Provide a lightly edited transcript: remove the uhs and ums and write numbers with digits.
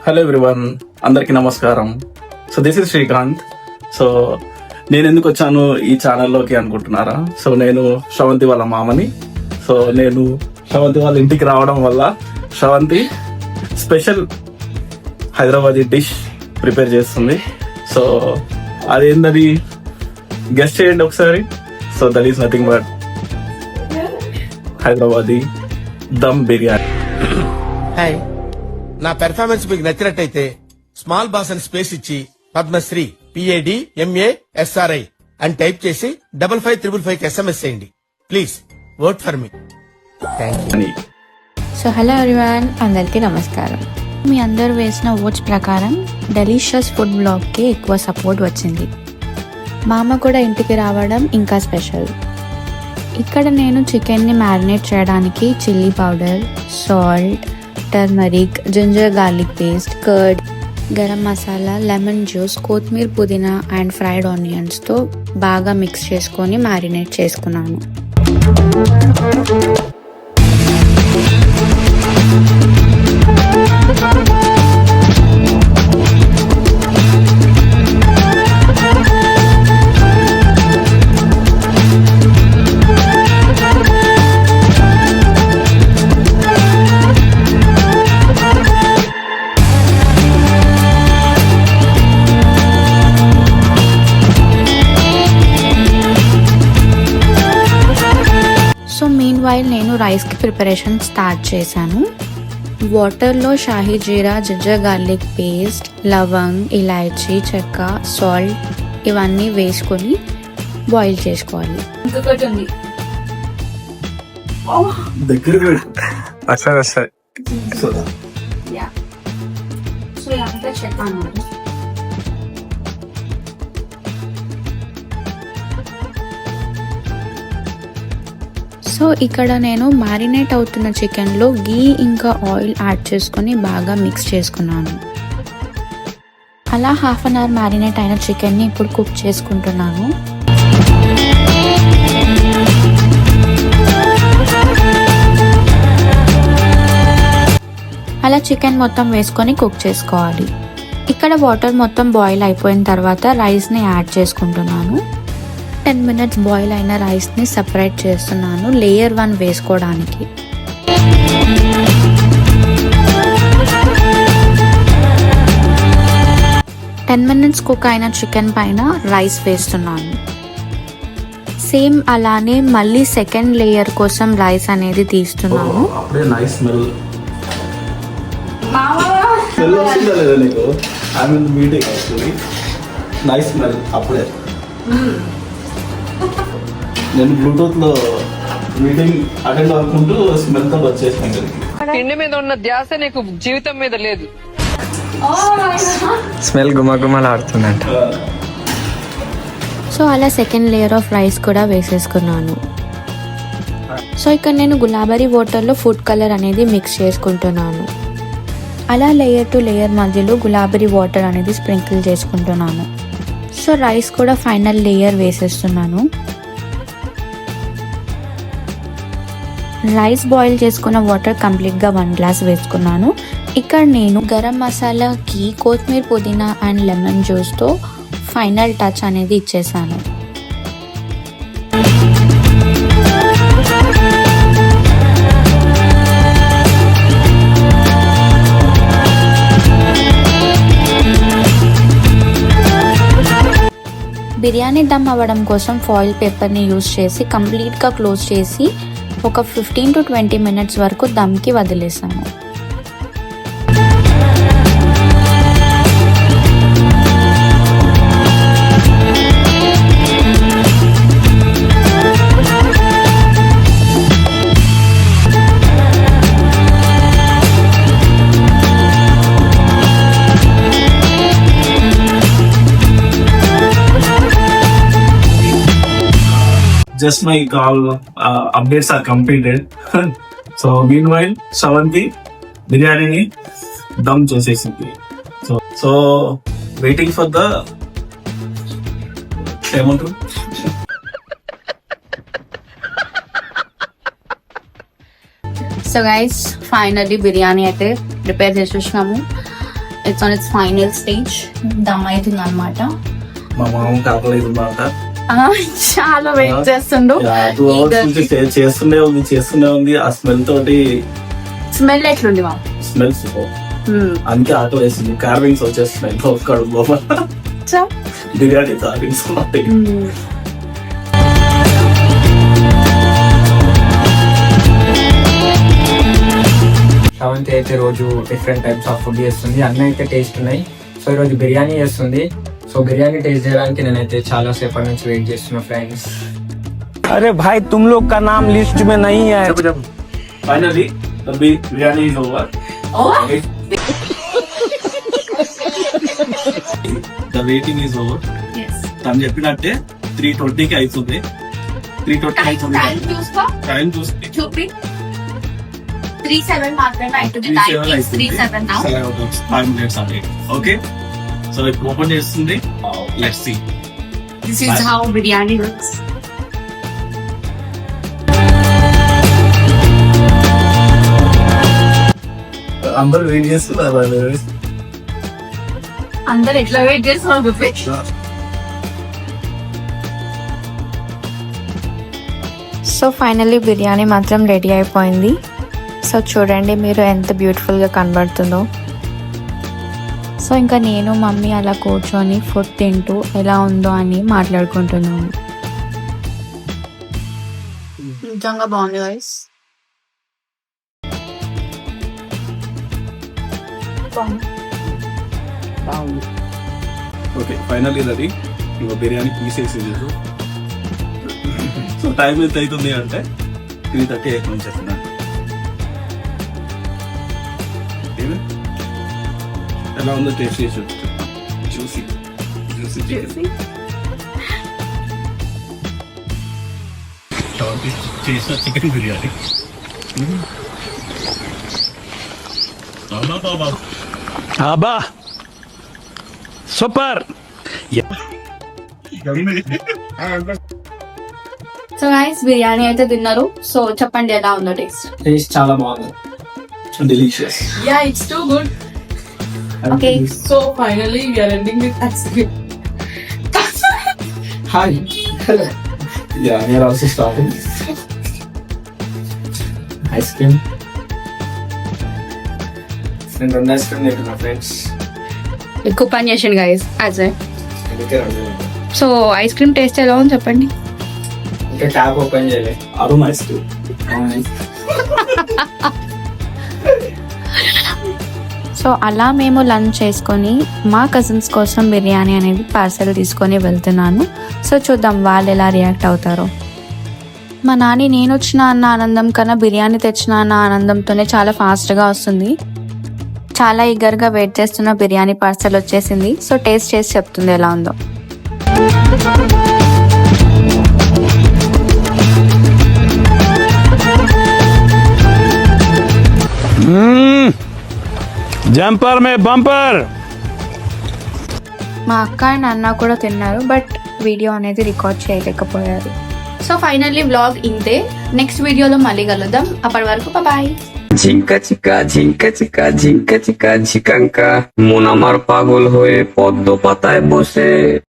Hello everyone, అందరికీ నమస్కారం. So this is Srikanth. So నేను ఎందుకు వచ్చాను ఈ ఛానల్లోకి అనుకుంటున్నారా? సో నేను శ్రవంతి వాళ్ళ మామని. సో నేను శ్రవంతి వాళ్ళ ఇంటికి రావడం వల్ల Sravanthi special Hyderabadi dish prepare చేస్తుంది. సో అదేంటది గెస్ట్ చేయండి ఒకసారి. So that is nothing but Hyderabadi dum biryani. Hi, నా పెర్ఫార్మెన్స్ మీకు నచ్చినట్టయితే స్మాల్ బాస్ అని స్పేస్ ఇచ్చి పద్మశ్రీ PADMASRI అని టైప్ చేసి 5555 SMS చేయండి. Please vote for me. Thank you. So hello everyone, అందరికీ నమస్కారం. మీ అందరు వేసిన ఓట్స్ ప్రకారం డెలిషియస్ ఫుడ్ బ్లాగ్కి ఎక్కువ సపోర్ట్ వచ్చింది. మామ కూడా ఇంటికి రావడం ఇంకా స్పెషల్. ఇక్కడ నేను చికెన్ని మ్యారినేట్ చేయడానికి chilli powder, salt, turmeric, ginger garlic paste, curd, garam masala, lemon juice, కొత్తిమీర, పుదీనా అండ్ ఫ్రైడ్ ఆనియన్స్తో బాగా మిక్స్ చేసుకొని మ్యారినేట్ చేసుకున్నాను. సో మీన్ వైల్ నేను రైస్కి ప్రిపరేషన్ స్టార్ట్ చేశాను. వాటర్లో షాహీ జీరా, జింజర్ గార్లిక్ పేస్ట్, లవంగ్, ఇలాయచీ, చెక్క, సాల్ట్ ఇవన్నీ వేసుకొని బాయిల్ చేసుకోవాలి. సో ఇక్కడ నేను మ్యారినేట్ అవుతున్న చికెన్లో గీ ఇంకా ఆయిల్ యాడ్ చేసుకొని బాగా మిక్స్ చేసుకున్నాను. అలా హాఫ్ అన్ అవర్ మ్యారినేట్ అయిన చికెన్ని ఇప్పుడు కుక్ చేసుకుంటున్నాను. అలా చికెన్ మొత్తం వేసుకొని కుక్ చేసుకోవాలి. ఇక్కడ వాటర్ మొత్తం బాయిల్ అయిపోయిన తర్వాత రైస్ని యాడ్ చేసుకుంటున్నాను. 10 minutes బాయిల్ అయిన రైస్ని సపరేట్ చేస్తున్నాను లేయర్ 1 వేసుకోవడానికి. టెన్ మినిట్స్ కుక్ అయిన చికెన్ పైన రైస్ వేస్తున్నాను. సేమ్ అలానే మళ్ళీ సెకండ్ లేయర్ కోసం రైస్ అనేది తీస్తున్నాను. నేను బ్లూటూత్ లో మీటింగ్ అటెండ్ అవ్వకుంటూ స్మెల్ తో వచ్చేసాను. తిండి మీద ఉన్న ధ్యాస నీకు జీవితం మీద లేదు. స్మెల్ గుమగుమలాడుతుందంట. సో అలా సెకండ్ లేయర్ ఆఫ్ రైస్ కూడా వేసేసుకున్నాను. సో ఇక్కడ నేను గులాబరీ వాటర్లో ఫుడ్ కలర్ అనేది మిక్స్ చేసుకుంటున్నాను. అలా లేయర్ టు లేయర్ మధ్యలో గులాబరీ వాటర్ అనేది స్ప్రింకిల్ చేసుకుంటున్నాను. సో రైస్ కూడా ఫైనల్ లేయర్ వేసేస్తున్నాను. రైస్ బాయిల్ చేసుకున్న వాటర్ కంప్లీట్గా 1 glass వేసుకున్నాను. ఇక్కడ నేను గరం మసాలాకి కొత్తిమీర, పుదీనా అండ్ లెమన్ జ్యూస్తో ఫైనల్ టచ్ అనేది ఇచ్చేసాను. బిర్యానీ దమ్ అవ్వడం కోసం ఫాయిల్ పేపర్ని యూజ్ చేసి కంప్లీట్గా క్లోజ్ చేసి ఒక 15 to 20 minutes వరకు దమ్కి వదిలేసాను. Just my call updates are completed. So meanwhile Shravanti biryani dum చేసేసింది. So waiting for the ఏమంటారు సో గైస్ ఫైనల్లీ బిర్యానీ అయితే ప్రిపేర్ చేసేసినాము. It's on it's final stage. Dum అవుతుంది అనమాట. మా మామ కాకలేదు మాట. చాలా వెయిట్ చేస్తుండు. 2 hours నుంచి చేస్తూనే ఉంది. ఆ స్మెల్ తోటి స్మెల్ ఎట్లుంది మా స్మెల్ సూపర్. అందుకే ఆకలి వేసింది. కార్వింగ్స్ వచ్చేస్తున్నాయి కడుపు లోపల. బిర్యానీ కార్వింగ్స్ ఉన్నాయి. శ్రవంతి అయితే రోజు డిఫరెంట్ టైప్స్ ఆఫ్ ఫుడ్ చేస్తుంది. అన్నీ అయితే టేస్ట్ ఉన్నాయి. సో ఈరోజు బిర్యానీ చేస్తుంది. సో బిర్యానీ టేస్ట్ చేయడానికి నేనైతే చాలా సేపటి నుంచి వెయిట్ చేస్తున్నా ఫ్రెండ్స్. अरे भाई तुम लोग का नाम लिस्ट में नहीं है. Finally biryani is over. The waiting is over. తను చెప్పినట్టే 3:20కి అవుతుంది. 3:20 అవుతుంది. టైం చూస్తే 3:07 మాత్రమే అవుతుంది. 5 minutes అదే. ఓకే, సో ఇప్పుడు ఓపెన్ చేస్తుంది. Let's see. This is how biryani looks. అందరూ వెయిట్ చేస్తున్నారు. అందరు ఎట్లా వెయిట్ చేస్తున్నారు. సో ఫైనల్లీ బిర్యానీ మాత్రం రెడీ అయిపోయింది. సో చూడండి మీరు ఎంత బ్యూటిఫుల్గా కనబడుతుందో. సో ఇంకా నేను మమ్మీ అలా కూర్చొని ఫుడ్ తింటూ ఎలా ఉందో అని మాట్లాడుకుంటున్నాను. నిజంగా బాగుంది గైస్. Okay, finally ready. ఇంకా బిర్యానీ పీసేసి. సో టైం ఎంత అవుతుంది అంటే 3:30 అయిపోయింది చెప్తున్నాను. ఎలా ఉందో టేస్ట్ చేసి చూసి చేసిన చికెన్ బిర్యానీ. आबा सुपर. సో గైస్ బిర్యానీ అయితే తిన్నారు. సో చెప్పండి ఎలా ఉందో టేస్ట్. టేస్ట్ చాలా బాగుంది. Delicious. Yeah, it's too good. Okay So finally we are ending with ice cream. Hi. Yeah, here also starting. Ice cream. నేను 2 ఐస్ క్రీమ్ తింటున్నా ఫ్రెండ్స్. ఎక్కువ పని చేసిండు గైస్ అజయ్. అందుకే 2 సో ఐస్ క్రీమ్ టేస్ట్ ఎలా ఉంది చెప్పండి. ఇంకా ట్యాప్ ఓపెన్ చేయలే. Arun ice cream. సో అలా మేము లంచ్ చేసుకొని మా కజిన్స్ కోసం బిర్యానీ అనేది పార్సెల్ తీసుకొని వెళ్తున్నాను. సో చూద్దాం వాళ్ళు ఎలా రియాక్ట్ అవుతారో. మా నాని నేను వచ్చిన అన్న ఆనందం కన్నా బిర్యానీ తెచ్చిన అన్న ఆనందంతోనే చాలా ఫాస్ట్గా వస్తుంది. చాలా ఈగర్గా వెయిట్ చేస్తున్న బిర్యానీ పార్సెల్ వచ్చేసింది. సో టేస్ట్ చేసి చెప్తుంది ఎలా ఉందో. जंपर में बम्पर. మా అక్క అండ్ అన్న కూడా తిన్నారు, బట్ వీడియో అనేది రికార్డ్ చేయలేకపోయారు. సో ఫైనల్లీ వ్లాగ్ ఇంతే. నెక్స్ట్ వీడియోలో మళ్ళీ కలుద్దాం. అప్పటి వరకు బాయ్. ঝিঙ্কা চিকা ঝিঙ্কা চিকা ঝিকাঙ্কা মন আমার পাগল হয়ে পদ্ম পাতায় বসে